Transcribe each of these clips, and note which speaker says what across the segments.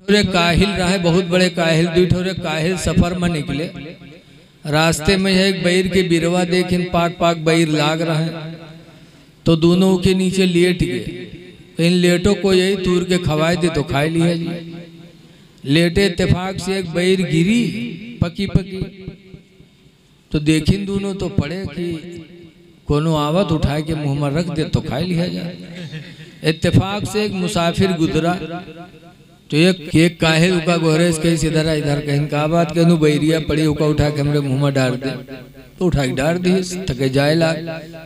Speaker 1: ठोरे काहिल रहे, बहुत बड़े काहिल, दुई ठोरे काहिल सफर में निकले। रास्ते में एक बैर के बिरवा देखिन पाक पाक बैर लाग रहे, तो दोनों के नीचे लेट गए। इन लेटो को यही तूर के खवाए दे तो खाए लिया जी। लेटे इत्तेफाक से एक बैर गिरी पकी पकी, तो देखिन दोनों तो पड़े कि कोनो आवत उठा के मुंह में रख दे तो खा लिया जाए। इत्तेफाक से एक मुसाफिर गुजरा, तो एक काहे उका गोरेस कहीं इधर इधर कहीं का बात कहूँ बैरिया पड़ी उका उठा के हमरे मुंह में डाल दे, तो उठा के डाल दी। थके जाए लाग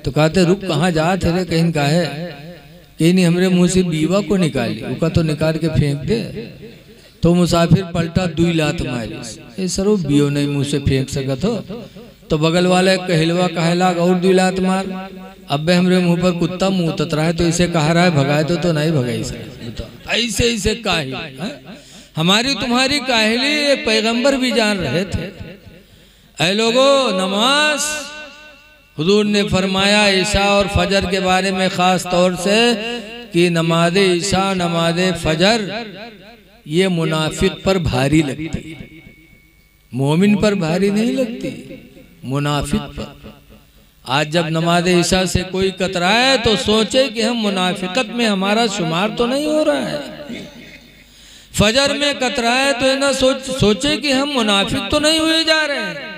Speaker 1: तो कहते रुक कहाँ जा थे रे, कहीं का है कहीं नहीं, हमरे मुंह से बीवा को निकाली, उका तो निकाल के फेंक दे। तो मुसाफिर पलटा दुई लात मारी, ये सरो बियो नहीं मुंह से फेंक सकत हो। तो बगल वाले कहलवा कहे लाग और दुई लात मार, अब हमरे मुंह पर कुत्ता मुंह तत रहा है, तो इसे कह रहा है भगाए तो नहीं भगाई से। ऐसे ऐसे काहिल, हमारी तुम्हारी काहिली पैगंबर भी जान रहे थे। ऐ लोगो नमाज, हुजूर ने फरमाया ईशा और फजर के बारे में खास तौर से कि नमाज ईशा नमाज फजर ये मुनाफिक पर भारी लगती, मोमिन पर भारी नहीं लगती, मुनाफिक पर। आज जब नमाज ईशा से कोई कतराए तो सोचे कि हम मुनाफिकत में हमारा शुमार तो नहीं हो रहा है। फजर में कतराए तो ना सोचे कि हम मुनाफिक तो नहीं हुए जा रहे हैं।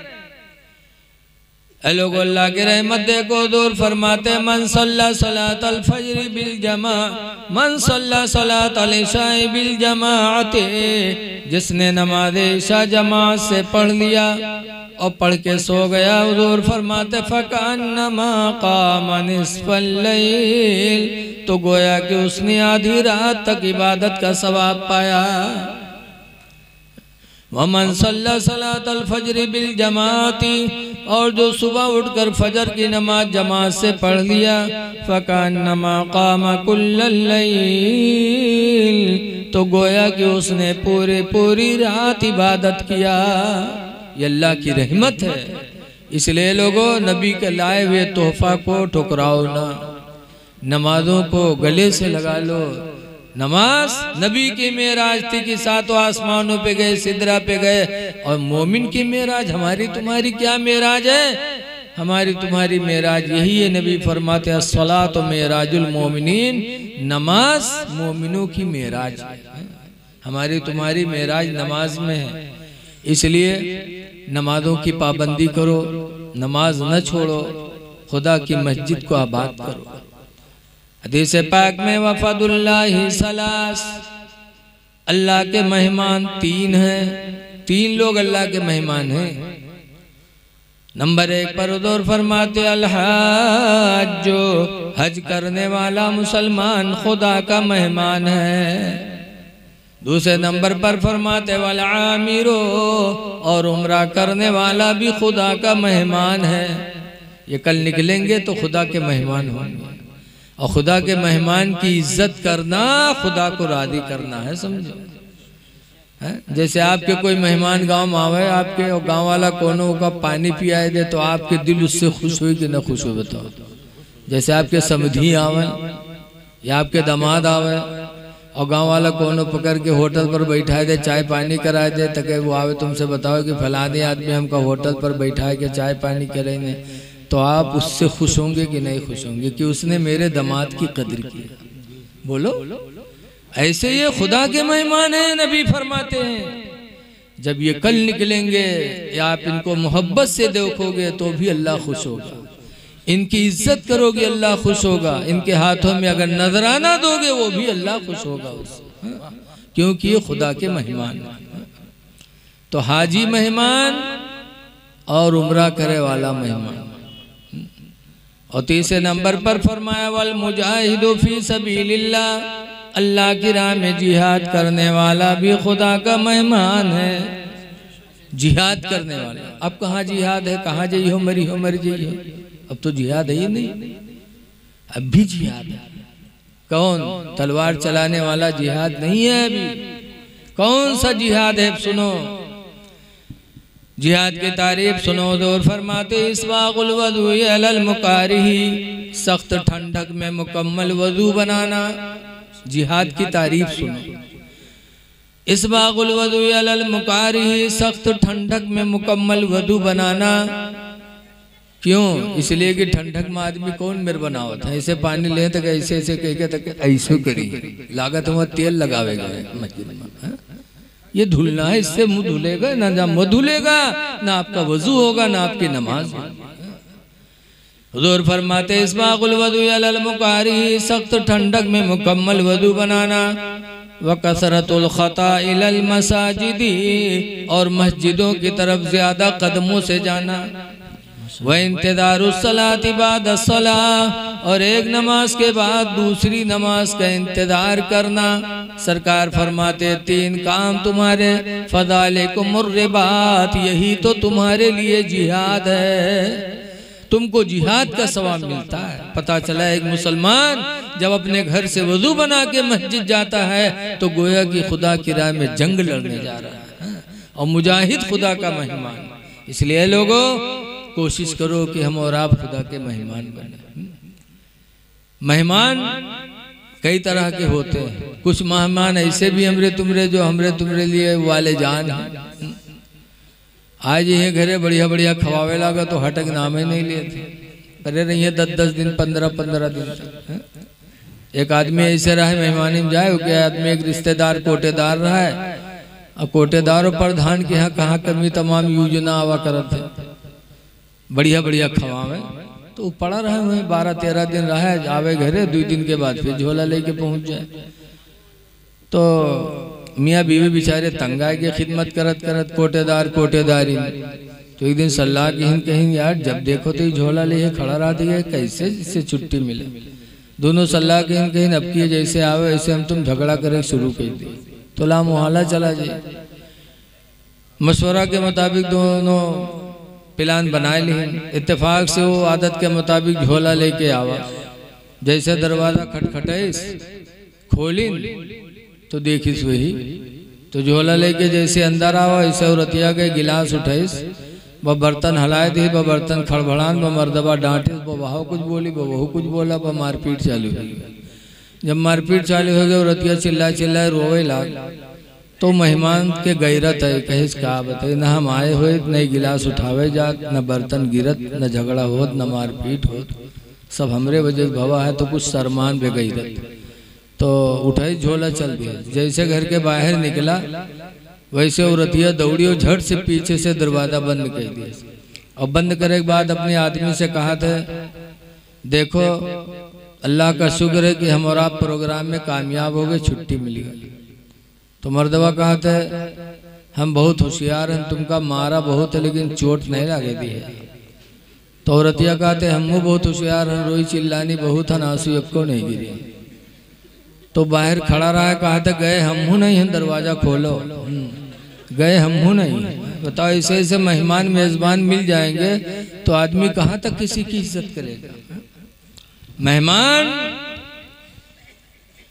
Speaker 1: लोगों अल्लाह के रहमत देखो दूर फरमाते मन सल्ला सलातल फज्र बिल जमा, मन सल्ला सलातल इशा बिल जमाअत, जिसने नमाज इशा जमात से पढ़ लिया और पढ़ के सो गया, हुजूर फरमाते फकान्नमा काम निस्फल लैल, तो गोया कि उसने आधी रात तक इबादत का सवाब पाया। वमन सल्ला सलातल फज्र बिल जमाती, और जो सुबह उठकर फजर की नमाज जमात से पढ़ लिया, फकान्नमा काम कुल्लल लैल, तो गोया कि उसने पूरी रात इबादत किया। ये अल्लाह की रहमत है। इसलिए लोगों नबी के लाए हुए तोहफा को ठुकराओ ना, नमाजों को गले से लगा लो। नमाज नबी की मेराज थी कि सातों आसमानों पे गए, सिदरा पे गए, और मोमिन की मेराज हमारी तुम्हारी क्या मेराज है? हमारी तुम्हारी मेराज यही है। नबी फरमाते हैं अस्सलातु मेराजुल मोमिनीन, नमाज मोमिनों की मेराज है। हमारी तुम्हारी मेराज नमाज में है। इसलिए नमाजों की पाबंदी करो, नमाज न छोड़ो, खुदा की मस्जिद को आबाद करो। हदीस पाक में वफदुल्लाहि सलास, अल्लाह के मेहमान तीन हैं, तीन लोग अल्लाह के मेहमान हैं। नंबर एक पर हुजूर फरमाते अल-हज, जो हज करने वाला मुसलमान खुदा का मेहमान है। दूसरे नंबर पर फरमाते वाल आमिरो, और उम्रा करने वाला भी खुदा का मेहमान है। ये कल निकलेंगे तो खुदा के मेहमान होंगे, और खुदा के मेहमान की इज्जत करना खुदा को राजी करना है, समझो। जैसे आपके कोई मेहमान गांव में आवे, आपके और गांव वाला कोनो का पानी पियाए दे, तो आपके दिल उससे खुश हुई कि न खुश हो बताओ। जैसे आपके समधी आवे या आपके दामाद आवे और गांव वाला कोनो पकड़ के होटल पर बैठा दे, चाय पानी करा दे, तके वो आवे तुमसे बताओ कि फलाने आदमी हमका होटल पर बैठा के चाय पानी करेंगे, तो आप उससे खुश होंगे कि नहीं खुश होंगे कि उसने मेरे दामाद की कदर की? बोलो। ऐसे ये खुदा के मेहमान हैं। नबी फरमाते हैं जब ये कल निकलेंगे या आप इनको मोहब्बत से देखोगे तो भी अल्लाह खुश होगा, इनकी इज्जत करोगे अल्लाह खुश होगा, इनके हाथों में अगर नजराना दोगे वो भी अल्लाह खुश होगा उससे, क्योंकि ये खुदा के मेहमान हैं। तो हाजी मेहमान और उम्रा करे वाला मेहमान। और तीसरे नंबर पर फरमाया वल मुजाहिदु फी सबीलिल्लाह, अल्लाह की राह में जिहाद करने वाला भी खुदा का मेहमान है। जिहाद करने वाला, अब कहाँ जिहाद है? कहाँ जाइए हो मरी हो मर जाइए, अब तो जिहाद है ही नहीं। अब भी जिहाद है। कौन? तलवार चलाने वाला जिहाद नहीं है अभी। कौन सा जिहाद है? सुनो जिहाद की तारीफ सुनो। दूर फरमाते इस्बागुल वज़ू अलल मुकारिही, सख्त ठंडक में मुकम्मल वजू बनाना। जिहाद की तारीफ सुनो। इसबागुल वदु अलल मुकारी, सख्त ठंडक में मुकम्मल वधु बनाना। क्यों? इसलिए कि ठंडक में आदमी कौन मेर बनावत है, ऐसे पानी ले तक ऐसे ऐसे कह के तक ऐसे करी लागत हुआ तेल लगावेगा मस्जिद में। ये धुलना है, इससे मुंह धुलेगा ना, मुंह धुलेगा ना, आपका वजू होगा ना आपकी नमाज। हुजूर फरमाते इसबागुल वदु अलल मुकारी, सख्त ठंडक में मुकम्मल वधु बनाना। व कसरतुल खता इलल मसाजिदी, और मस्जिदों की तरफ ज्यादा कदमों से जाना। व इंतज़ारुस सलाति बाद सलाह, और एक नमाज के बाद दूसरी नमाज का इंतजार करना। सरकार फरमाते 3 काम तुम्हारे, फज़ालिकुमुर रिबात, यही तो तुम्हारे लिए जिहाद है, तुमको जिहाद का सवाब मिलता है। पता चला एक मुसलमान जब अपने घर से वजू बना के मस्जिद जाता है तो गोया कि खुदा की राह में जंग लड़ने जा रहा है, और मुजाहिद खुदा का मेहमान। इसलिए लोगों कोशिश करो कि हम और आप खुदा के मेहमान बने। मेहमान कई तरह के होते हैं, कुछ मेहमान ऐसे भी हमरे तुमरे जो हमरे तुमरे लिए वाले जान हैं। आज ये घरे बढ़िया बढ़िया खवावे लगा तो हटक नाम ही नहीं लेते, अरे रही 10-10 दिन 15-15 दिन तक। एक आदमी ऐसे रहा है मेहमानी में जाए, क्या आदमी एक रिश्तेदार कोटेदार रहा है, और कोटेदार और प्रधान के यहाँ कहाँ कमी तमाम योजना आवा करते बढ़िया बढ़िया खवावे, तो पड़ा रहा हुए 12-13 दिन रहा है, आवे घरे 2 दिन के बाद फिर झोला लेके पहुंच जाए। तो मियाँ बीवी बेचारे तंग आए के खिदमत करत करत कोटेदार कोटेदारी। तो एक दिन सलाह कहीं यार जब देखो तो झोला ले खड़ा रहा दिया, कैसे इससे छुट्टी मिले। दोनों सलाह कहीं अब की जैसे आवे वैसे हम तुम झगड़ा करे शुरू कर दिए, तो ला मुहाला चला जाए। मशवरा के मुताबिक दोनों प्लान बनाए लिए, इत्तेफाक से वो आदत के मुताबिक झोला लेके आवा। जैसे दरवाजा खटखटाइस खोली तो देखिस वही, तो झोला लेके जैसे अंदर आवा ऐसे रतिया के गिलास उठाइस, वह बर्तन हलाए दी, वह बर्तन खड़बड़ान, वह मर्दबा डांटे, वह बहाव कुछ बोली, वह बहू कुछ बोला, वह मारपीट चालू हो गई। जब मारपीट चालू हो गया रतिया चिल्लाए रोवे लाग, तो मेहमान के गैरत है, कहिस का बताए ना हम आए हुए न गिलास उठावे जात, न बर्तन गिरत, न झगड़ा होत, न मारपीट होत, सब हमरे वजह भवा है, तो कुछ शर्मान बे गैरत। तो उठाई झोला चल दिया। जैसे घर के बाहर निकला वैसे वो रतिया दौड़ी और झट से पीछे से दरवाजा बंद कर दिया, और बंद करे के बाद अपने आदमी से कहा था देखो अल्लाह का शुक्र है कि हम और आप प्रोग्राम में कामयाब हो गए, छुट्टी मिली गई। तो मर्दवा कहा था हम बहुत होशियार हैं, तुमका मारा बहुत है लेकिन चोट नहीं लगे दी है। तो औरतिया कहते हम बहुत होशियार हैं, रोई चिल्लानी बहुत है, आंसू एक को नहीं गिरी। तो बाहर खड़ा रहा है, कहा था गए हम हूँ नहीं हैं, दरवाजा खोलो। गए हम हूँ नहीं। बताओ ऐसे ऐसे मेहमान मेजबान मिल जाएंगे तो आदमी कहाँ तक किसी की इज्जत करेगा। मेहमान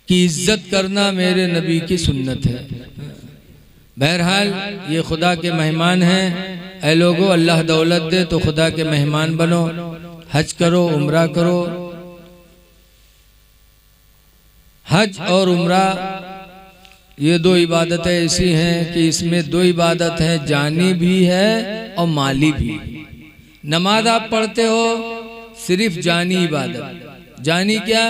Speaker 1: की इज्जत करना मेरे नबी की सुन्नत है। बहरहाल ये खुदा के मेहमान हैं। ऐ लोगों अल्लाह दौलत दे तो खुदा के मेहमान बनो, हज करो, उम्रा करो। हज और उम्रा ये 2 इबादतें ऐसी हैं कि इसमें 2 इबादत हैं, जानी भी है और माली भी। नमाज आप पढ़ते हो सिर्फ जानी इबादत। जानी क्या,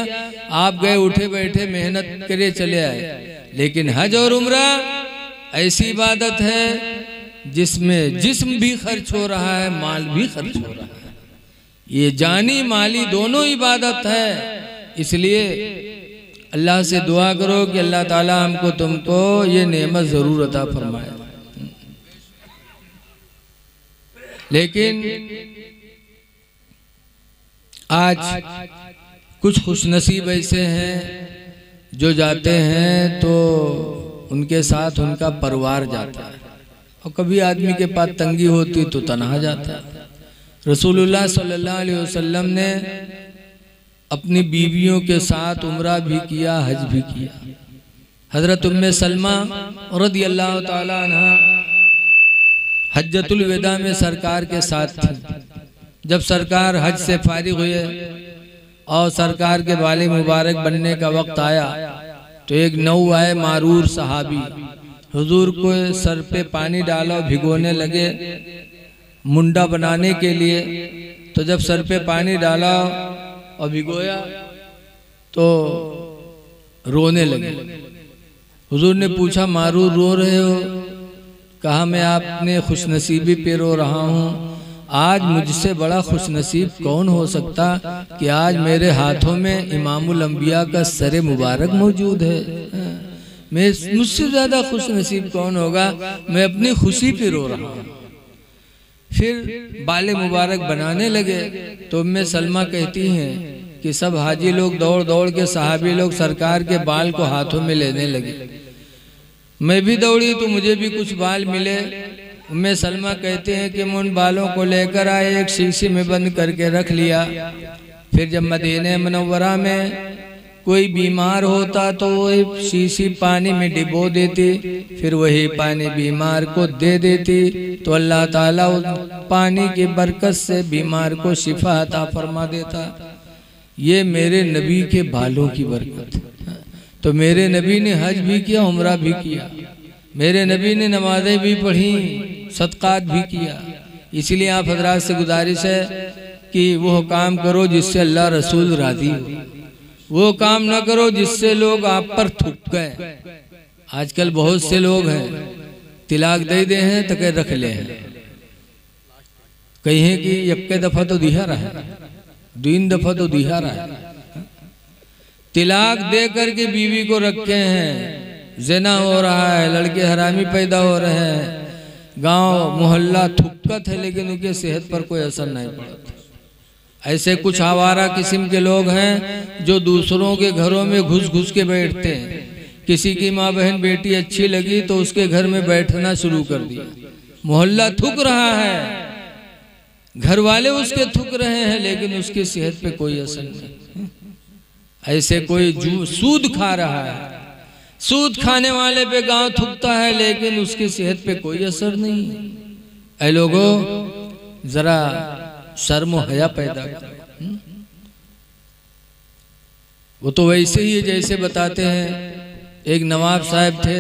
Speaker 1: आप गए उठे बैठे मेहनत करे चले आए। लेकिन हज और उम्रा ऐसी इबादत है जिसमें जिस्म भी खर्च हो रहा है, माल भी खर्च हो रहा है। ये जानी माली दोनों इबादत है। इसलिए अल्लाह से दुआ करो कि अल्लाह ताला हमको तुमको ये नेमत जरूर अता फरमाए। लेकिन आज कुछ खुशनसीब ऐसे हैं जो जाते हैं तो उनके साथ उनका परिवार जाता है, और कभी आदमी के पास तंगी होती तो तन्हा जाता है। रसूलुल्लाह सल्लल्लाहु अलैहि वसल्लम ने अपनी बीवियों के साथ उम्रा भी किया, हज भी किया। हजरत उम्मे सलमा रदियल्लाहु ताला अन्हा हज्जतुल विदा में सरकार के साथ थी। जब सरकार हज से फारिग हुए और सरकार के वाले मुबारक बनने का वक्त आया तो एक नौ आए मारूर सहाबी हुजूर को सर पे पानी डाला, भिगोने लगे मुंडा बनाने के लिए। तो जब सर पे पानी डाला और भिगोया तो रोने लगे। हुजूर ने पूछा, मारू रो रहे हो? कहा, मैं आपने खुशनसीबी पे रो रहा हूँ। आज मुझसे बड़ा खुशनसीब कौन हो सकता कि आज मेरे हाथों में इमामुल अंबिया का सरे मुबारक मौजूद है। मैं मुझसे ज्यादा खुशनसीब कौन होगा? मैं अपनी खुशी पे रो रहा हूँ। फिर बाले मुबारक बनाने लगे तो उम्मे सलमा कहती हैं कि सब हाजी लोग दौड़ दौड़ के सहाबी लोग सरकार के बाल को हाथों में लेने लगे। मैं भी दौड़ी तो मुझे भी कुछ बाल मिले। उम्मे सलमा कहते हैं कि मैं उन बालों को लेकर आए, एक शीशी में बंद करके रख लिया। फिर जब मदीने मुनव्वरा में कोई बीमार होता तो वो शीशी पानी में डिबो देती, फिर वही पानी बीमार को दे देती, तो अल्लाह ताला उस पानी की बरकत से बीमार को शिफा अता फरमा देता। ये मेरे नबी के बालों की बरकत। तो मेरे नबी ने हज भी किया, उम्रा भी किया, मेरे नबी ने नमाजें भी पढ़ी, सदकात भी किया। इसलिए आप हजरात से गुजारिश है कि वो काम करो जिससे अल्लाह रसूल राजी हो, वो काम न करो जिससे लोग आप पर थूक गए। आजकल बहुत से लोग हैं तिलाक दे दे हैं तो कह रख ले हैं, कहीं कि यक्के दफा तो दिहा रहा है, 2 दफा तो दिहा रहा है। तिलाक दे करके बीवी को रखे हैं, ज़िना हो रहा है, लड़के हरामी पैदा हो रहे हैं, गांव मोहल्ला थुक्कत है, लेकिन उनके सेहत पर कोई असर नहीं पड़ता। ऐसे कुछ आवारा किस्म के लोग हैं जो दूसरों के घरों में घुस घुस के बैठते हैं। किसी की माँ बहन बेटी अच्छी लगी तो उसके घर में बैठना शुरू कर दिया। मोहल्ला थूक रहा है, घर वाले उसके थूक रहे हैं, लेकिन उसकी सेहत पे कोई असर नहीं। ऐसे कोई सूद खा रहा है, सूद खाने वाले पे गांव थूकता है, लेकिन उसकी सेहत पे कोई असर नहीं है। ऐ लोगों, जरा शर्म हया पैदा करो। वो तो वैसे ही जैसे बताते हैं, एक नवाब साहब थे,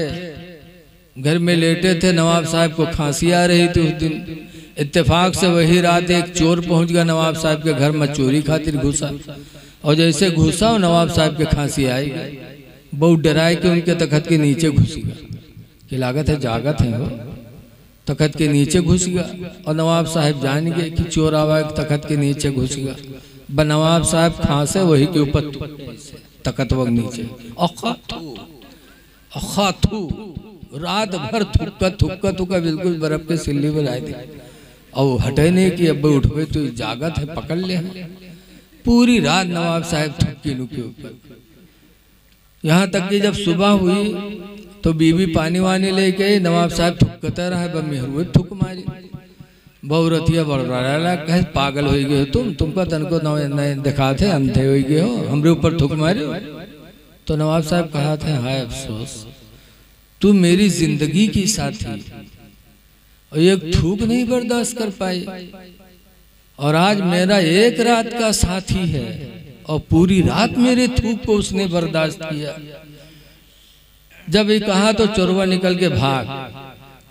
Speaker 1: घर में लेटे थे, नवाब साहब को खांसी आ रही थी। उस दिन इत्तेफाक से वही रात एक चोर पहुंच गया नवाब साहब के घर में, चोरी खातिर घुसा, और जैसे घुसा और नवाब साहब के खांसी आई, बहुत डराए कि उनके तखत के नीचे घुस गया, कि लागत है जागत है, वो तखत के नीचे घुस गया। और नवाब साहब जान गए कि चोर आवा तखत के नीचे घुस गया। नवाब साहब खांसे वही के ऊपर तखत वग नीचे, रात भर थुक्का थुक्का बिल्कुल बर्फ के सिल्ली बनाए दी, और हटे नहीं कि अब उठे तो जागत है, पकड़ ले। पूरी रात नवाब साहब थुक्की नुके ऊपर, यहाँ तक कि जब सुबह हुई तो बीबी पानी वानी लेके आई, नवाब साहब थुक्कता रहा, बमेहरुए थुक मारी। बहुरतिया बड़ा कहे पागल हो गए हो तुमको तनको नहीं दिखा थे, अंधे हो गए हो, हमरे ऊपर थुक मारे। तो नवाब साहब कहा था, हाय अफसोस, तू मेरी जिंदगी की साथी और एक थूक नहीं बर्दाश्त कर पाई, और आज मेरा एक रात का साथी है और पूरी रात मेरे थूक को उसने बर्दाश्त किया। जब ये कहा तो चोरवा निकल के भाग,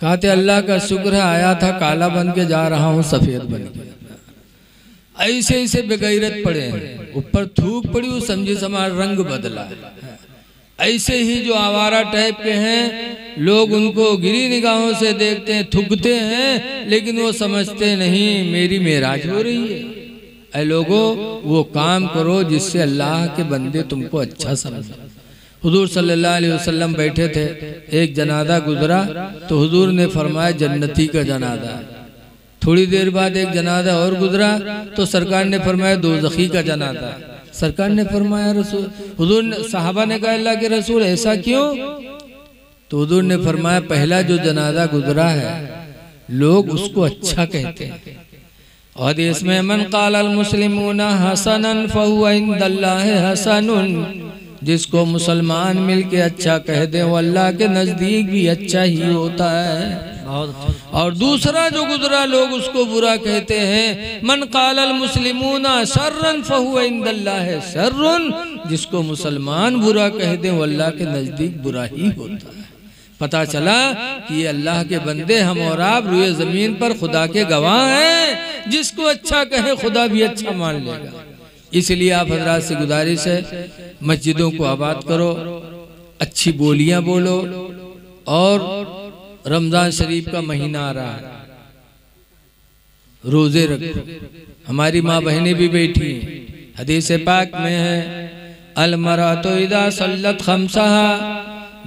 Speaker 1: कहते अल्लाह का शुक्र है आया था काला बन के जा रहा हूँ सफेद बन के। ऐसे ऐसे बेगैरत पड़े हैं, ऊपर थूक पड़ी, वो समझे समार रंग बदला। ऐसे ही जो आवारा टाइप के हैं लोग, उनको गिरी निगाहों से देखते हैं, थूकते हैं, लेकिन वो समझते नहीं मेरी मेराज हो रही है। ऐ लोगों, वो काम करो जिससे अल्लाह के बंदे तुमको अच्छा समझे। हुजूर सल्लल्लाहु अलैहि वसल्लम बैठे थे, एक जनाजा गुजरा तो हुजूर ने फरमाया जन्नती का जनाजा। थोड़ी देर बाद एक जनाजा और गुजरा तो सरकार ने फरमाया दोज़खी का जनाजा। सरकार ने फरमाया रसूल, हुजूर ने, साहबा ने कहा अल्लाह के रसूल ऐसा क्यों? तो हुजूर ने फरमाया पहला जो जनाजा गुजरा है लोग उसको अच्छा कहते हैं, और इसमें मन क़ाल अल मुस्लिमूना हसनन फहुवा इंदल्लाहि हसनुन, जिसको मुसलमान मिलके अच्छा कह दे वो अल्लाह के नजदीक भी अच्छा ही होता है। और दूसरा जो गुजरा लोग उसको बुरा कहते हैं, मन क़ाल अल मुस्लिमूना शर्रन फहुवा इंदल्लाहि शर्रुन, जिसको मुसलमान बुरा कह दे वो अल्लाह के नजदीक बुरा ही होता है। पता चला कि ये अल्लाह के बंदे हम और आप रुए ज़मीन पर खुदा के गवाह हैं। जिसको अच्छा कहे खुदा भी अच्छा मान लेगा। इसलिए आप हजरात से गुजारिश है, मस्जिदों को आबाद करो, अच्छी बोलियां बोलो। और रमज़ान शरीफ का महीना आ रहा है, रोजे रखो। हमारी माँ बहनें भी बैठी हैं, हदीस पाक में है अलमरातो इदा सल्लत खमसहा,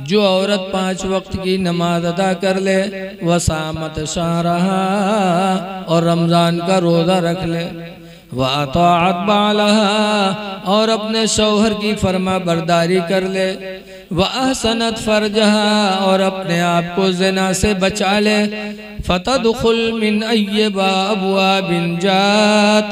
Speaker 1: जो औरत 5 वक्त की नमाज अदा कर ले, वसामत शारहा, और रमज़ान का रोज़ा रख ले, वअताअत बालहा, और अपने शौहर की फरमा बरदारी कर ले, वअहसनत फरजहा, और अपने आप को ज़िना से बचा ले, फतदखुल मिन अय्यबा अबवाबिन जात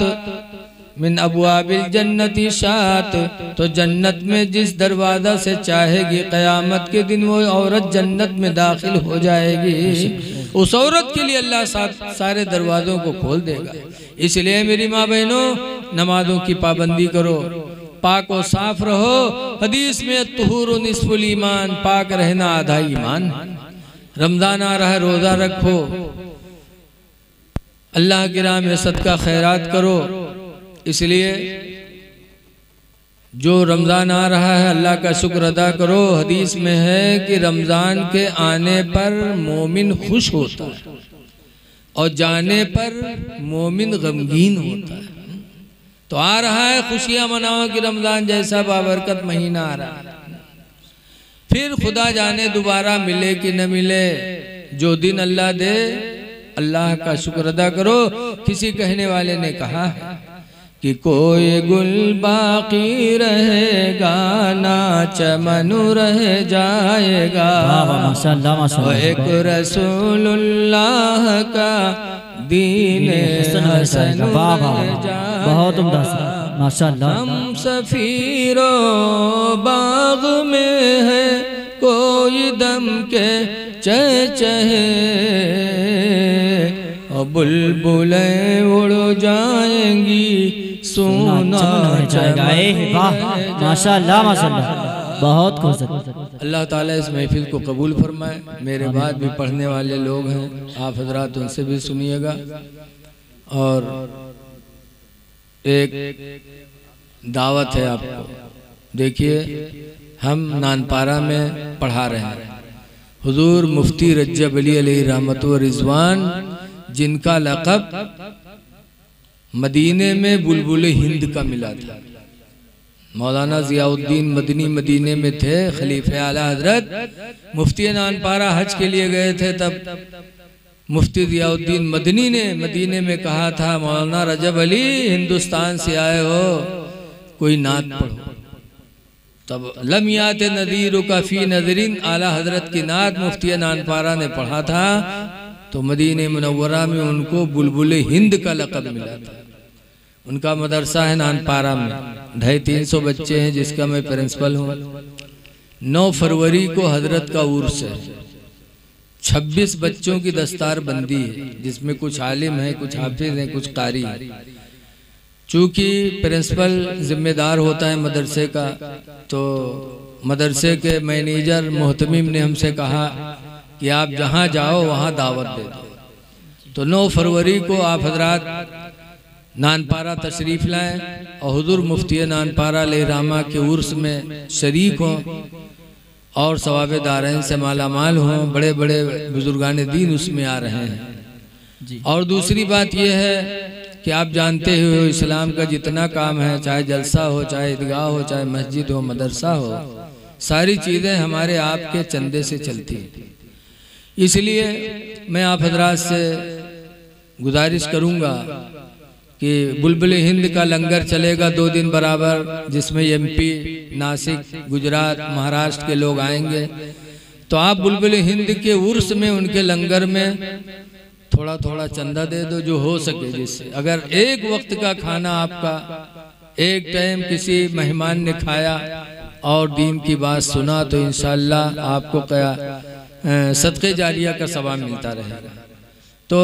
Speaker 1: मिन अबवाबिल जन्नति शात, तो जन्नत में जिस दरवाज़ा से चाहेगी क़यामत के दिन वो औरत जन्नत में दाखिल हो जाएगी। उस औरत के लिए अल्लाह सारे दरवाज़ों को खोल देगा। इसलिए मेरी माँ बहनों, नमाजों की पाबंदी करो, पाक और साफ रहो। हदीस में तुहूर निस्फुल ईमान, पाक रहना आधा ईमान। रमज़ान आ रहा है, रोज़ा रखो, अल्लाह की राह में सदका खैरात करो। इसलिए जो रमज़ान आ रहा है अल्लाह का शुक्र अदा करो। हदीस में है कि रमज़ान के आने पर मोमिन खुश होता है और जाने पर मोमिन गमगीन होता है। तो आ रहा है, खुशियां मनाओ कि रमज़ान जैसा बाबरकत महीना आ रहा है। फिर खुदा जाने दोबारा मिले कि न मिले, जो दिन अल्लाह दे अल्लाह का शुक्र अदा करो। किसी कहने वाले ने कहा कि कोई गुल बाकी रहेगा ना चमन रह जाएगा, एक रसूलुल्लाह का दीन हसन
Speaker 2: बहुत उम्दा माशाअल्लाह।
Speaker 1: हम सफीरो बाग में है कोई दम के चहचहे, और बुलबुलें उड़ जाएंगी सोना
Speaker 2: जाएगा। वाह माशाअल्लाह माशाअल्लाह, बहुत खुश।
Speaker 1: अल्लाह ताला इस महफिल को कबूल फरमाए। मेरे बाद भी पढ़ने वाले लोग हैं, आप हजरात उनसे भी सुनिएगा। और एक दावत है आपको, देखिए हम नानपारा में पढ़ा रहे हैं। हुजूर मुफ्ती रज्जब अली अलैहि रहमत व रिजवान, जिनका लक़ब मदीने में बुलबुल हिंद का मिला था। मौलाना ज़ियाउद्दीन मदनी मदीने में थे, खलीफे आला हजरत मुफ्ती नानपारा हज के लिए गए थे। तब मुफ्ती ज़ियाउद्दीन मदनी ने मदीने में कहा था, मौलाना रजब अली हिंदुस्तान से आए हो, कोई नात पढ़ो। तब लम यात नज़ीर का फी नज़रिन, आला हजरत की नात मुफ्ती नानपारा ने पढ़ा था। तो मदीने मुनव्वरा में उनको बुलबुल हिंद का लक़ब मिला था। उनका मदरसा है नानपारा में, 250-300 बच्चे हैं, जिसका मैं प्रिंसिपल हूँ। 9 फरवरी को हजरत का उर्स है। 26 बच्चों की दस्तार बंदी है, जिसमें कुछ आलिम है, कुछ हाफिज हैं, कुछ कारी हैं। चूँकि प्रिंसिपल जिम्मेदार होता है मदरसे का, तो मदरसे के मैनेजर मोहतमीम ने हमसे कहा कि आप जहाँ जाओ वहाँ दावत दे दो। तो 9 फरवरी को आप हजरात नानपारा तशरीफ़ लाएं और हुजूर मुफ्ती नानपारा अलैहिर्रहमा के उर्स में शरीक हों और सवाब दारैन से माला माल हों। बड़े बड़े बुजुर्गान दीन उसमें आ रहे हैं। और दूसरी बात यह है कि आप जानते हो इस्लाम का जितना काम है, चाहे जलसा हो, चाहे ईदगाह हो, चाहे मस्जिद हो, मदरसा हो, सारी चीज़ें हमारे आपके चंदे से चलती हैं। इसलिए मैं आप हजरात से गुजारिश करूँगा कि बुलबुल हिंद का लंगर चलेगा 2 दिन बराबर, जिसमें MP, नासिक, गुजरात, महाराष्ट्र के लोग आएंगे। तो आप बुलबुल हिंद के उर्स में, उनके लंगर में थोड़ा थोड़ा चंदा दे दो, जो हो सके। जिससे अगर एक वक्त का खाना आपका एक टाइम किसी मेहमान ने खाया और दीन की बात सुना, तो इंशाअल्लाह आपको क्या सदक़े जारिया का सवाब मिलता रहेगा। तो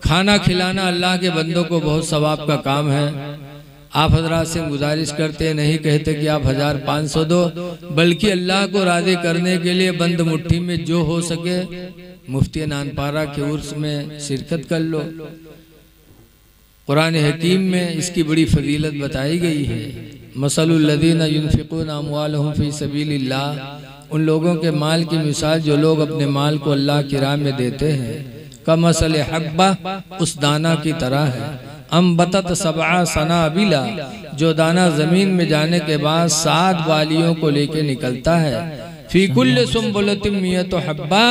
Speaker 1: खाना खिलाना अल्लाह के बंदों को बहुत सवाब का काम है। आप हजरात से गुजारिश करते, नहीं कहते कि आप 1500 दो, बल्कि अल्लाह को राज़ी करने के लिए बंद मुट्ठी में जो हो सके मुफ्ती नानपारा के उर्स में शिरकत कर लो। कुरान हकीम में इसकी बड़ी फजीलत बताई गई है। मसलुल लज़ीना युनफ़िक़ूना अम्वालहुम फ़ी सबीलिल्लाह, उन लोगों के माल की मिसाल जो लोग अपने माल को अल्लाह की राह में देते हैं, कमसल हब्बा, उस दाना की तरह है, अम्बतत सबआ सनाबिला, जो दाना ज़मीन में जाने के बाद 7 बालियों को लेके निकलता है, फ़ी कुल्ल सुम्बुलतिन मियतु हब्बा,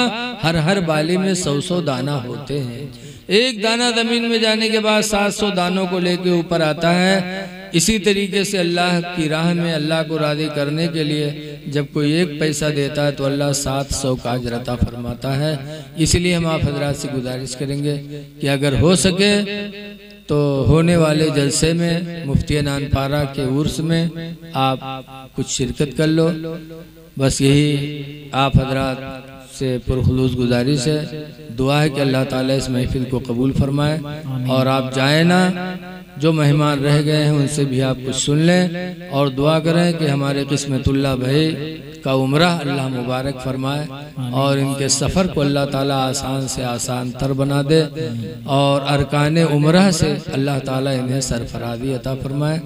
Speaker 1: हर बाली में 100 दाना होते हैं। एक दाना ज़मीन में जाने के बाद 700 दानों को लेके ऊपर आता है। इसी तरीके से अल्लाह की राह में अल्लाह को राज़ी करने के लिए जब कोई 1 पैसा देता है तो अल्लाह 700 का अजर अता फरमाता है। इसलिए हम आप हजरात से गुजारिश करेंगे कि अगर हो सके तो होने वाले जलसे में मुफ्ती नानपारा के उर्स में आप कुछ शिरकत कर लो। बस यही आप हजरात से पुरखुलूस गुजारिश है। दुआ है कि अल्लाह ताला इस महफिल को कबूल फरमाए और आप जाए ना, जो मेहमान रह गए हैं उनसे भी आप कुछ सुन लें और दुआ करें कि हमारे किस्मतुल्लाह भाई का उम्रा अल्लाह मुबारक फरमाए और इनके सफ़र को अल्लाह ताला आसान से आसान तर बना दे और अरकान उम्रा से अल्लाह ताला इन्हें सरफराजी अता फरमाए।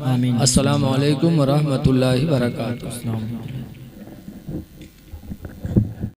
Speaker 1: अस्सलामु अलैकुम व रहमतुल्लाहि व बरकातुहू।